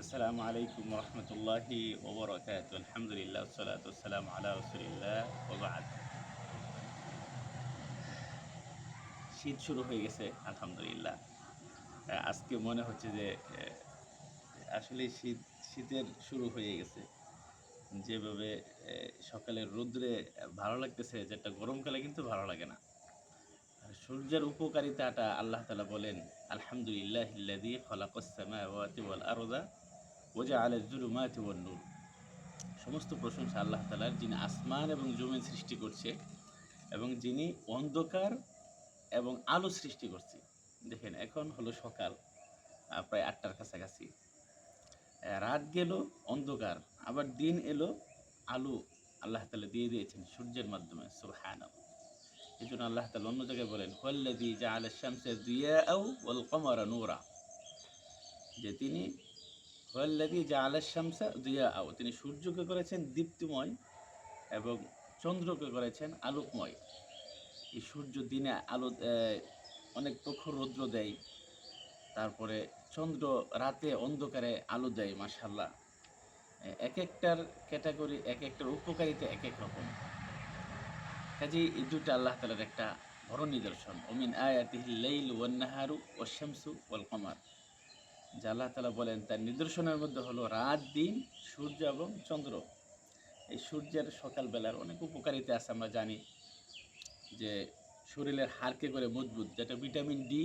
আসসালামু আলাইকুম রহমতুল্লাহি ওবরাকাত আলহামদুলিল্লাহ সালাতু সালাম আলা রসুলিল্লাহ ওবাদ। শীত শুরু হয়ে গেছে আলহামদুলিল্লাহ। আজকে মনে হচ্ছে যে আসলে শীতের শুরু হয়ে গেছে। যেভাবে সকালের রৌদ্রে ভালো লাগতেছে, যেটা গরমকালে কিন্তু ভালো লাগে না। আর সূর্যের উপকারিতাটা আল্লাহ তাআলা বলেন, আলহামদুলিল্লাহিল্লাযী খালাকাস সামাওয়াতি ওয়াল আরদা ওয়া জাআলা আয-যুলুমাতি ওয়ান নূর। সমস্ত প্রশংসা আল্লাহ তাআলার, যিনি আসমান এবং জমিন সৃষ্টি করছে এবং যিনি অন্ধকার এবং আলো সৃষ্টি করছে। দেখেন, এখন হলো সকাল, প্রায় ৮টার কাছাকাছি। রাত গেল অন্ধকার, আবার দিন এলো আলো আল্লাহ তাআলা দিয়ে দিয়েছেন সূর্যের মাধ্যমে। সুবহানাল্লাহ। এজন্য আল্লাহ তাআলা অন্য জায়গায় বলেন, হুয়াল্লাযী জাআলা আশ-শামসা দিয়াআও ওয়াল কমারা নূরা। যে তিনি হুয়াল্লাযী জাআলা আশ-শামসা দিয়াআও, তিনি সূর্যকে করেছেন দীপ্তিময় এবং চন্দ্রকে করেছেন আলোকময়। এই সূর্য দিনে আলো অনেক প্রখর রৌদ্র দেয়, তারপরে চন্দ্র রাতে অন্ধকারে আলো দেয়। মাশাআল্লাহ, এক একটার ক্যাটাগরি, এক একটার উপকারিতা এক এক রকম। কাজেই এই দুটো আল্লাহ তাআলার একটা বড় নিদর্শন। ওমিন আয়াতিহিল লাইল ওয়ান নাহারু ওয়াশ শামসু ওয়াল কমার। যে আল্লাহ তাআলা বলেন তার নিদর্শনের মধ্যে হলো রাত, দিন, সূর্য এবং চন্দ্র। এই সূর্যের সকালবেলার অনেক উপকারিতা আছে। আমরা জানি যে শরীরের হাড়কে করে মজবুত, যেটা ভিটামিন ডি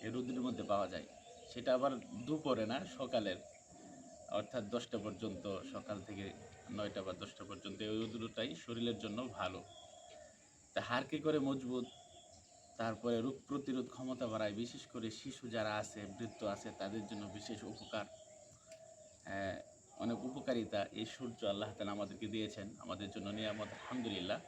এই রৌদ্রের মধ্যে পাওয়া যায়। সেটা আবার দুপুরে না, সকালের, অর্থাৎ ১০টা পর্যন্ত, সকাল থেকে ৯টা বা ১০টা পর্যন্ত এই রৌদ্রটাই শরীরের জন্য ভালো। তা হাড়কে করে মজবুত, তারপরে রোগ প্রতিরোধ ক্ষমতা বাড়ায়, বিশেষ করে শিশু যারা আছে, বৃদ্ধ আছে, তাদের জন্য বিশেষ উপকার। অনেক উপকারিতা এই সূর্য আল্লাহ তাআলা আমাদেরকে দিয়েছেন, আমাদের জন্য নিয়ামত, আলহামদুলিল্লাহ।